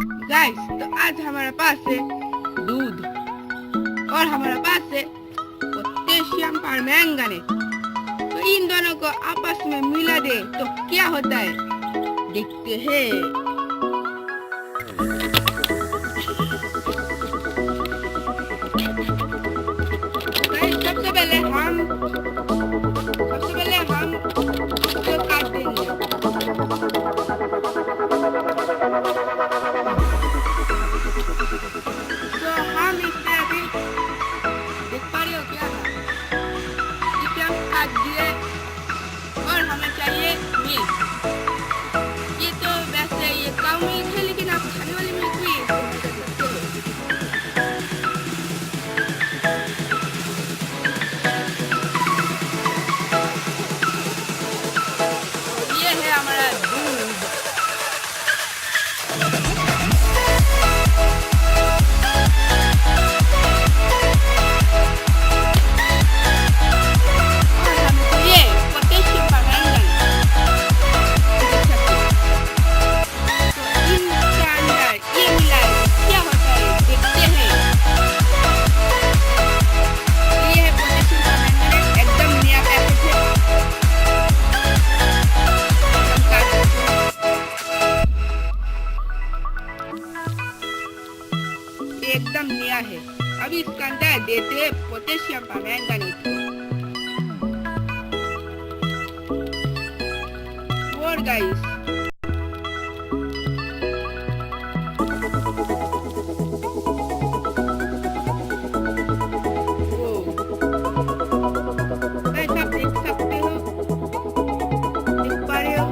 Guys, तो आज हमारे पास है दूध और हमारे पास है पोटेशियम परमैंगनेट। तो इन दोनों को आपस में मिला दे तो क्या होता है, देखते हैं। गाइस, सबसे पहले हम इसको काट देंगे। तो हम इसमें अभी देख पा रहे हो क्या है, इसे हम काट दिए और हमें चाहिए मिल्क। ये तो वैसे ये काऊ मिल्क है, लेकिन आप खाने वाली मिल्क भी इस्तेमाल कर सकते हो। ये है हमारा दूध। एकदम नया है। अभी इसका अंदर देते हैं पोटेशियम परमैंगनेट और गाइस आप देख सकते हो, देख पा रहे हो।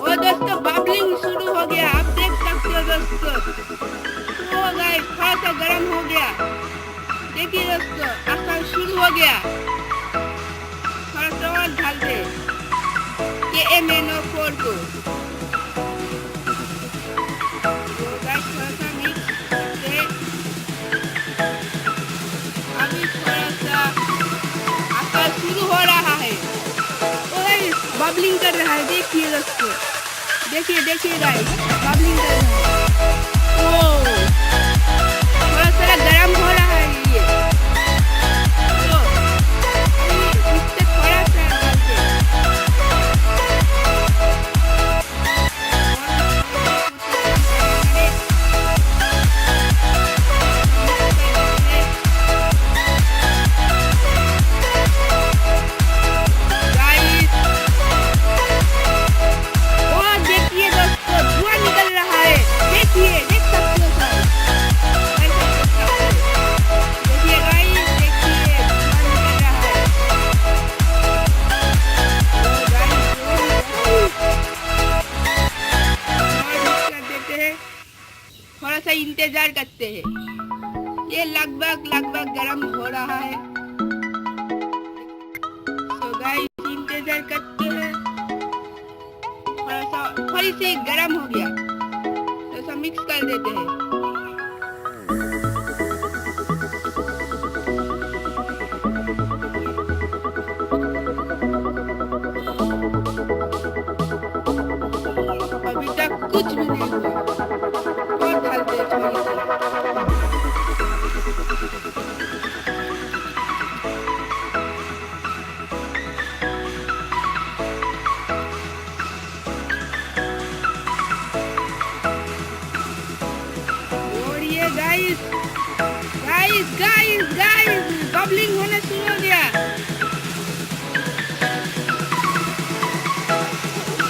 और दोस्तों बबलिंग शुरू हो गया, आप देख सकते हो दोस्तों। ओ गाइस, थोड़ा सा गर्म हो गया, देखिए दोस्तों, आसान शुरू हो गया। थोड़ा सा और डाल दे KMNO4 को। तो गाइस थोड़ा सा मिक्स करते, अभी थोड़ा सा आसान शुरू हो रहा है। ओ गाइस, बबलिंग कर रहा है, देखिए दोस्तों, देखिए गाइस, बबलिंग कर रहा है। थोड़ा सा गरम हो रहा है ये, तो इससे थोड़ा सा डालते। गाइस, और देखिए दोस्तों, धुआं निकल रहा है, देखिए, देख सकते हो सर। देखिए गाइस, देखिए धुआं निकल रहा है। और कर देते हैं, थोड़ा सा इंतजार करते हैं। ये लगभग गरम हो रहा है। तो गाइस इंतजार करते हैं, थोड़ी सी गरम हो गया तो सब मिक्स कर देते हैं। अभी तक कुछ भी नहीं हुआ, और डालते हैं थोड़ी सी। और ये गाइस, बबलिंग होना शुरू हो गया।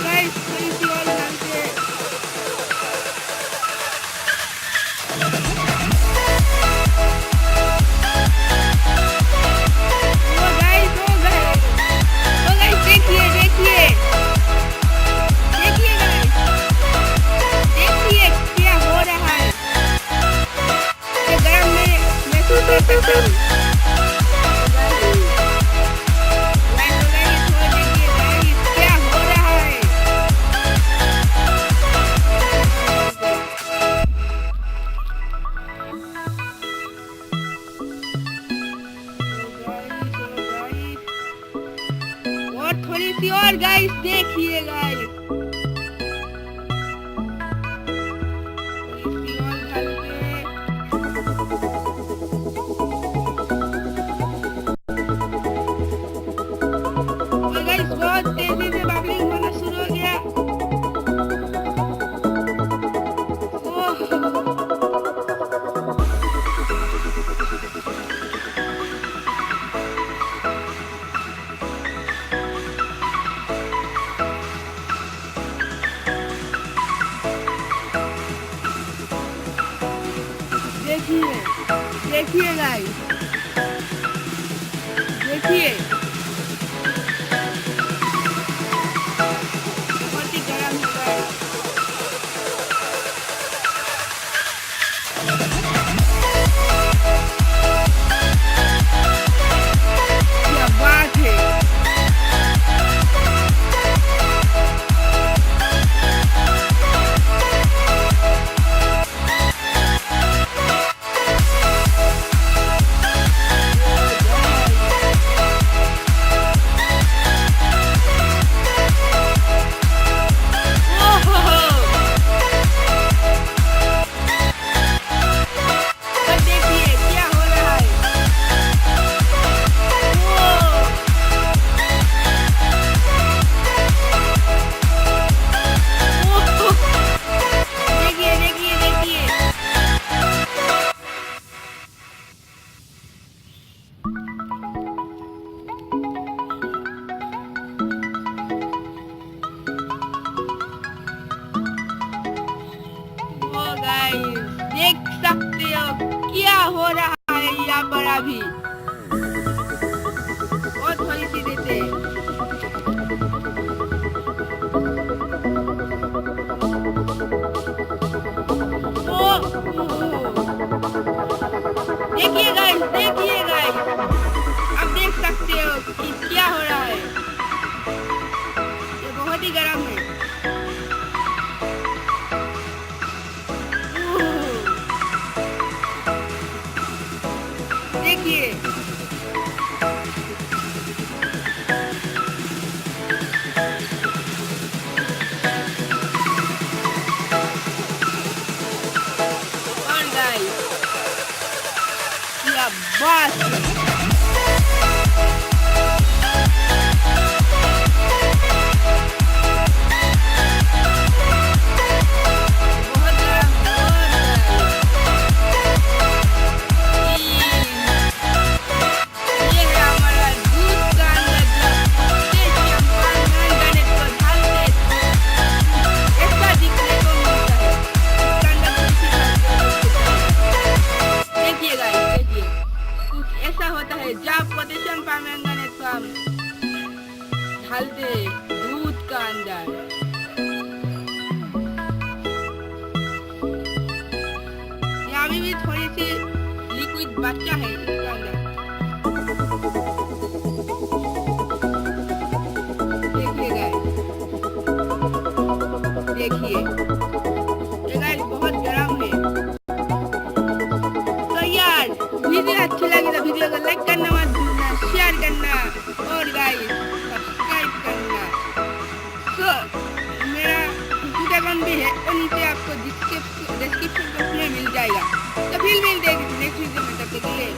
गाइस थोड़ी सी और डालते हैं। ओ गाइस, देखिए गाइस, देखिए क्या हो रहा है। ये गरम में महसूस कर सकते हो। देखिए गाइस, देखिए बहुत ही गर्म है गाइस। क्या बात है। देख सकते हो क्या हो रहा है यहाँ पर अभी। और थोड़ी सी देते हैं। देखिए गाइस, देखिए गाइस, अब देख सकते हो कि क्या हो रहा है। ये बहुत ही गर्म है। देखिए और गाइस क्या बात है। जब पोटेशियम परमैंगनेट को हम डालते दूध का अंदर, यहाँ भी थोड़ी सी लिक्विड बचा है इसके अंदर। देखिए गाइस, देखिए ये गाइस बहुत गर्म है। तो यार वीडियो अच्छी लगी तो वीडियो को लाइक करना मत भूलना, शेयर करना और गाइस सब्सक्राइब करना। तो मेरा यूट्यूब अकाउंट भी है और नीचे आपको डिस्क्रिप्शन बॉक्स में मिल जाएगा। तो फिर मिलते हैं नेक्स्ट वीडियो में, तब तक के लिए